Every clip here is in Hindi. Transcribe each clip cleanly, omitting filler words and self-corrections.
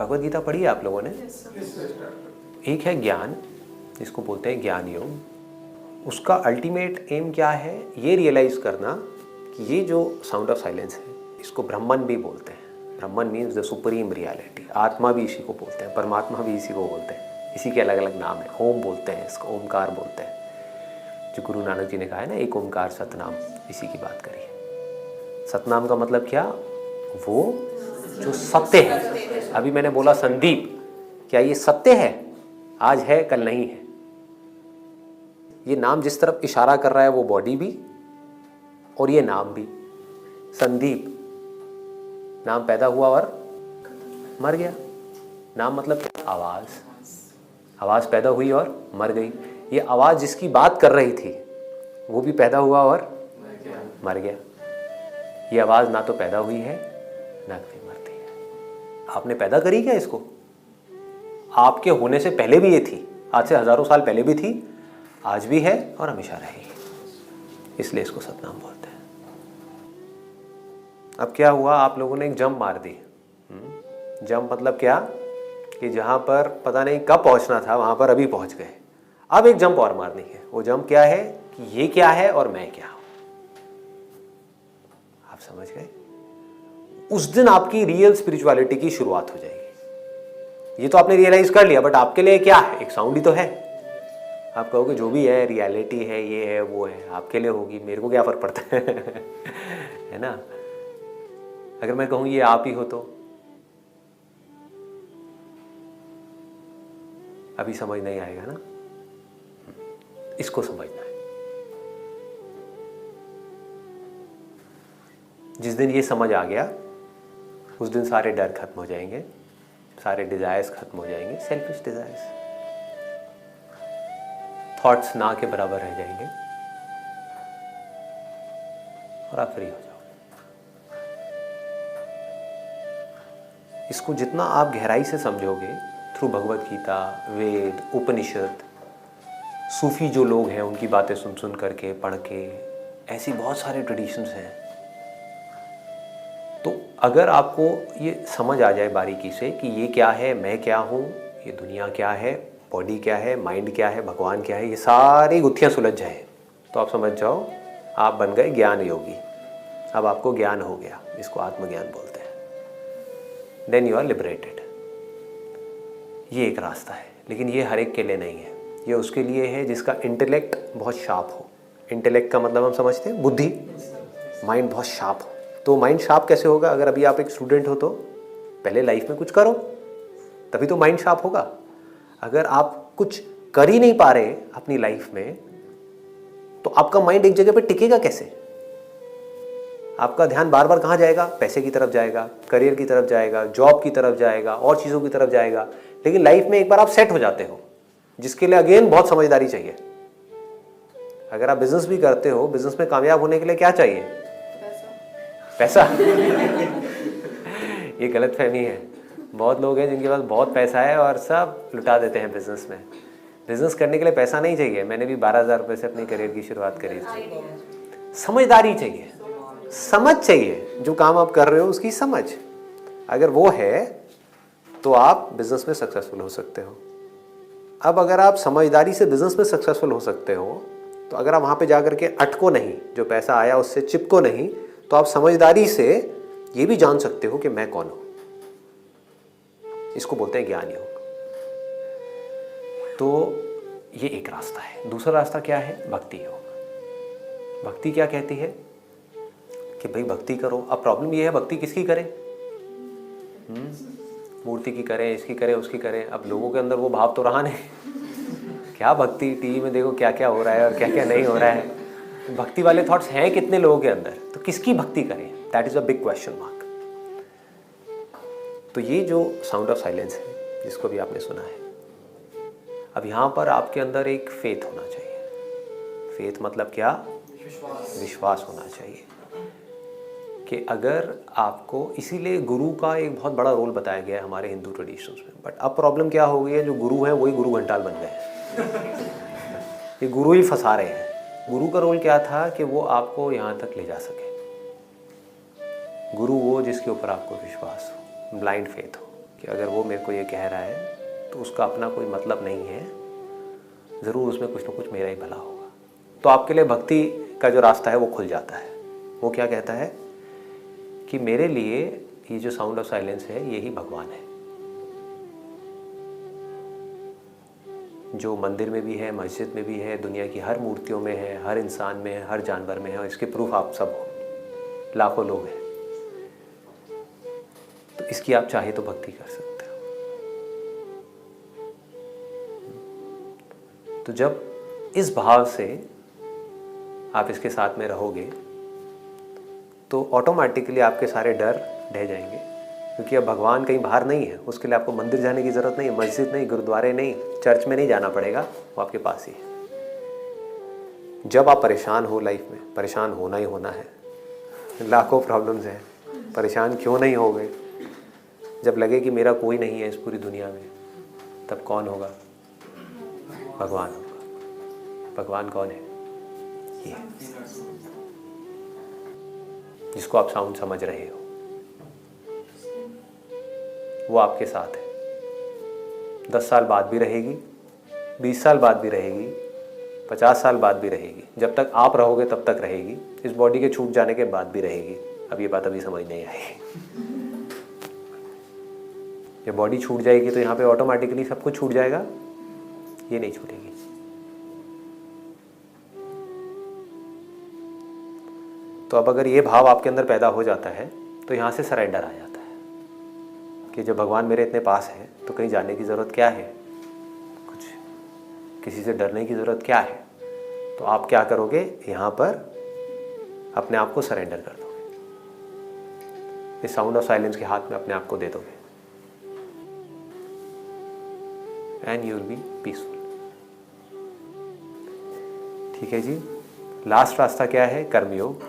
भगवद गीता पढ़ी है आप लोगों ने? एक है ज्ञान, जिसको बोलते हैं ज्ञान योग। उसका अल्टीमेट एम क्या है? ये रियलाइज करना कि ये जो साउंड ऑफ साइलेंस है इसको ब्रह्मन भी बोलते हैं। ब्रह्मन मीन्स द सुप्रीम रियलिटी। आत्मा भी इसी को बोलते हैं, परमात्मा भी इसी को बोलते हैं। इसी के अलग अलग नाम है। ओम बोलते हैं इसको, ओमकार बोलते हैं। जो गुरु नानक जी ने कहा है ना, एक ओमकार सतनाम, इसी की बात करिए। सतनाम का मतलब क्या? वो जो सत्य है। अभी मैंने बोला संदीप, क्या ये सत्य है? आज है कल नहीं है। ये नाम जिस तरफ इशारा कर रहा है वो बॉडी भी और ये नाम भी। संदीप नाम पैदा हुआ और मर गया। नाम मतलब क्या? आवाज। आवाज पैदा हुई और मर गई। ये आवाज जिसकी बात कर रही थी वो भी पैदा हुआ और मर गया। ये आवाज ना तो पैदा हुई है ना कभी मरती है। आपने पैदा करी क्या इसको? आपके होने से पहले भी ये थी, आज से हजारों साल पहले भी थी, आज भी है और हमेशा रहेगी। इसलिए इसको सतनाम बोलते हैं। अब क्या हुआ, आप लोगों ने एक जंप मार दी। जंप मतलब क्या? कि जहां पर पता नहीं कब पहुंचना था वहां पर अभी पहुंच गए। अब एक जंप और मारनी है। वो जंप क्या है? कि ये क्या है और मैं क्या हूं। आप समझ गए? उस दिन आपकी रियल स्पिरिचुअलिटी की शुरुआत हो जाएगी। ये तो आपने रियलाइज कर लिया, बट आपके लिए क्या है? एक साउंड ही तो है। आप कहोगे जो भी है रियलिटी है, ये है वो है, आपके लिए होगी, मेरे को क्या फर्क पड़ता है ना? अगर मैं कहूं ये आप ही हो तो अभी समझ नहीं आएगा ना। इसको समझना है। जिस दिन ये समझ आ गया उस दिन सारे डर खत्म हो जाएंगे, सारे डिजायर्स खत्म हो जाएंगे। सेल्फिश डिजायर्स, थॉट्स ना के बराबर रह जाएंगे और आप फ्री हो जाओगे। इसको जितना आप गहराई से समझोगे थ्रू भगवद गीता, वेद, उपनिषद, सूफी जो लोग हैं उनकी बातें सुन सुन करके, पढ़ के, ऐसी बहुत सारे ट्रेडिशंस हैं। तो अगर आपको ये समझ आ जाए बारीकी से कि ये क्या है, मैं क्या हूँ, ये दुनिया क्या है, बॉडी क्या है, माइंड क्या है, भगवान क्या है, ये सारी गुत्थियाँ सुलझ जाए तो आप समझ जाओ आप बन गए ज्ञान योगी। अब आपको ज्ञान हो गया, इसको आत्मज्ञान बोलते हैं। Then you are liberated. ये एक रास्ता है, लेकिन ये हर एक के लिए नहीं है। ये उसके लिए है जिसका इंटेलेक्ट बहुत शार्प हो। इंटेलेक्ट का मतलब हम समझते हैं बुद्धि, माइंड बहुत शार्प हो। तो माइंड शार्प कैसे होगा? अगर अभी आप एक स्टूडेंट हो तो पहले लाइफ में कुछ करो, तभी तो माइंड शार्प होगा। अगर आप कुछ कर ही नहीं पा रहे अपनी लाइफ में तो आपका माइंड एक जगह पे टिकेगा कैसे? आपका ध्यान बार बार कहाँ जाएगा? पैसे की तरफ जाएगा, करियर की तरफ जाएगा, जॉब की तरफ जाएगा, और चीज़ों की तरफ जाएगा। लेकिन लाइफ में एक बार आप सेट हो जाते हो, जिसके लिए अगेन बहुत समझदारी चाहिए। अगर आप बिजनेस भी करते हो, बिजनेस में कामयाब होने के लिए क्या चाहिए? पैसा। ये गलत फहमी है। बहुत लोग हैं जिनके पास बहुत पैसा है और सब लुटा देते हैं बिजनेस में। बिजनेस करने के लिए पैसा नहीं चाहिए। मैंने भी 12,000 रुपये से अपनी करियर की शुरुआत करी थी। समझदारी चाहिए, समझ चाहिए। जो काम आप कर रहे हो उसकी समझ अगर वो है तो आप बिजनेस में सक्सेसफुल हो सकते हो। अब अगर आप समझदारी से बिजनेस में सक्सेसफुल हो सकते हो तो अगर आप वहाँ पे जाकर के अटको नहीं, जो पैसा आया उससे चिपको नहीं, तो आप समझदारी से ये भी जान सकते हो कि मैं कौन हूँ। इसको बोलते हैं ज्ञान योग। तो ये एक रास्ता है। दूसरा रास्ता क्या है? भक्ति योग। भक्ति क्या कहती है? कि भाई भक्ति करो। अब प्रॉब्लम ये है, भक्ति किसकी करें? मूर्ति की करें, इसकी करें, उसकी करें। अब लोगों के अंदर वो भाव तो रहा नहीं। क्या भक्ति? टीवी में देखो क्या क्या हो रहा है और क्या क्या नहीं हो रहा है। भक्ति वाले थॉट्स हैं कितने लोगों के अंदर? तो किसकी भक्ति करें? That is a big question mark. तो ये जो साउंड ऑफ साइलेंस है जिसको भी आपने सुना है, अब यहाँ पर आपके अंदर एक फेथ होना चाहिए। फेथ मतलब क्या? विश्वास होना चाहिए कि अगर आपको, इसीलिए गुरु का एक बहुत बड़ा रोल बताया गया है हमारे हिंदू ट्रेडिशंस में। बट अब प्रॉब्लम क्या हो गई है, जो गुरु हैं वही गुरु घंटाल बन गए हैं। ये गुरु ही फंसा रहे हैं। गुरु का रोल क्या था? कि वो आपको यहाँ तक ले जा सके। गुरु वो जिसके ऊपर आपको विश्वास हो, ब्लाइंड फेथ हो। कि अगर वो मेरे को ये कह रहा है तो उसका अपना कोई मतलब नहीं है, ज़रूर उसमें कुछ ना कुछ मेरा ही भला होगा। तो आपके लिए भक्ति का जो रास्ता है वो खुल जाता है। वो क्या कहता है कि मेरे लिए ये जो साउंड ऑफ साइलेंस है यही भगवान है, जो मंदिर में भी है, मस्जिद में भी है, दुनिया की हर मूर्तियों में है, हर इंसान में है, हर जानवर में है, और इसके प्रूफ आप सब हो, लाखों लोग हैं। तो इसकी आप चाहे तो भक्ति कर सकते हो। तो जब इस भाव से आप इसके साथ में रहोगे तो ऑटोमेटिकली आपके सारे डर ढह जाएंगे, क्योंकि अब भगवान कहीं बाहर नहीं है। उसके लिए आपको मंदिर जाने की ज़रूरत नहीं है, मस्जिद नहीं, गुरुद्वारे नहीं, चर्च में नहीं जाना पड़ेगा, वो आपके पास ही है। जब आप परेशान हो लाइफ में, परेशान होना ही होना है, लाखों प्रॉब्लम्स हैं, परेशान क्यों नहीं हो गए? जब लगे कि मेरा कोई नहीं है इस पूरी दुनिया में, तब कौन होगा? भगवान होगा। भगवान कौन है? ये है जिसको आप साउंड समझ रहे हो, वो आपके साथ है। 10 साल बाद भी रहेगी, 20 साल बाद भी रहेगी, 50 साल बाद भी रहेगी। जब तक आप रहोगे तब तक रहेगी। इस बॉडी के छूट जाने के बाद भी रहेगी। अब ये बात अभी समझ नहीं आएगी। जब बॉडी छूट जाएगी तो यहाँ पे ऑटोमेटिकली सब कुछ छूट जाएगा, ये नहीं छूटेगी। तो अब अगर ये भाव आपके अंदर पैदा हो जाता है तो यहाँ से सरेंडर आ जाता है कि जब भगवान मेरे इतने पास है तो कहीं जाने की ज़रूरत क्या है, कुछ किसी से डरने की ज़रूरत क्या है। तो आप क्या करोगे? यहाँ पर अपने आप को सरेंडर कर दोगे, इस साउंड ऑफ साइलेंस के हाथ में अपने आप को दे दोगे, and you will be peaceful. ठीक है जी। लास्ट रास्ता क्या है? कर्मयोग।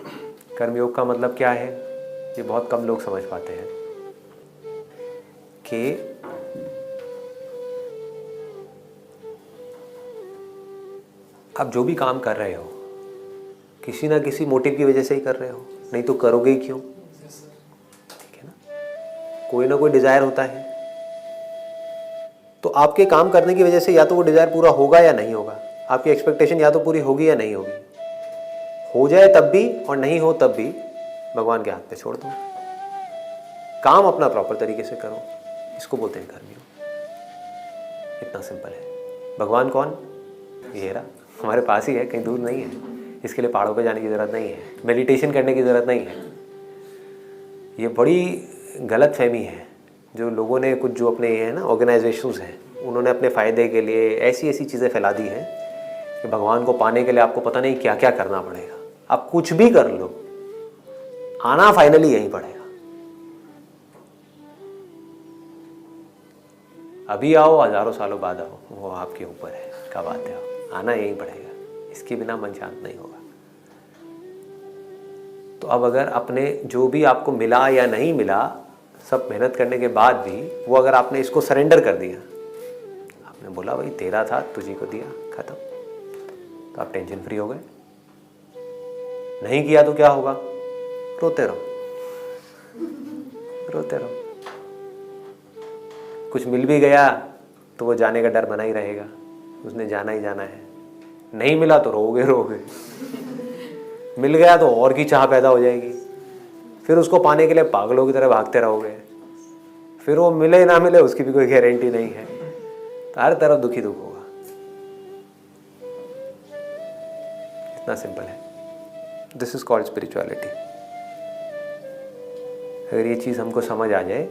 कर्मयोग का मतलब क्या है? ये बहुत कम लोग समझ पाते हैं कि आप जो भी काम कर रहे हो किसी ना किसी मोटिव की वजह से ही कर रहे हो, नहीं तो करोगे ही क्यों? ठीक है ना, कोई ना कोई डिजायर होता है। तो आपके काम करने की वजह से या तो वो डिजायर पूरा होगा या नहीं होगा। आपकी एक्सपेक्टेशन या तो पूरी होगी या नहीं होगी। हो जाए तब भी और नहीं हो तब भी भगवान के हाथ पे छोड़ दो। काम अपना प्रॉपर तरीके से करो, इसको बोलते हैं कर्मयोग। इतना सिंपल है। भगवान कौन? ये रहा, हमारे पास ही है, कहीं दूर नहीं है। इसके लिए पहाड़ों पे जाने की ज़रूरत नहीं है, मेडिटेशन करने की ज़रूरत नहीं है। ये बड़ी गलत फहमी है जो लोगों ने, कुछ जो अपने ये है ना ऑर्गेनाइजेशंस हैं, उन्होंने अपने फ़ायदे के लिए ऐसी ऐसी चीज़ें फैला दी हैं कि भगवान को पाने के लिए आपको पता नहीं क्या क्या करना पड़ेगा। आप कुछ भी कर लो, आना फाइनली यहीं पड़ेगा। अभी आओ, हजारों सालों बाद आओ, वो आपके ऊपर है कब आते हो, आना यहीं पड़ेगा। इसके बिना मन शांत नहीं होगा। तो अब अगर अपने जो भी आपको मिला या नहीं मिला, सब मेहनत करने के बाद भी वो अगर आपने इसको सरेंडर कर दिया, आपने बोला भाई तेरा था, तुझी को दिया, खत्म, तो आप टेंशन फ्री हो गए। नहीं किया तो क्या होगा? रोते रहो, रोते रहो। कुछ मिल भी गया तो वो जाने का डर बना ही रहेगा, उसने जाना ही जाना है। नहीं मिला तो रोगे रोगे, मिल गया तो और की चाह पैदा हो जाएगी, फिर उसको पाने के लिए पागलों की तरह भागते रहोगे, फिर वो मिले ना मिले उसकी भी कोई गारंटी नहीं है। तो हर तरफ दुखी दुख होगा। इतना सिंपल है। This is called spirituality. अगर ये चीज़ हमको समझ आ जाए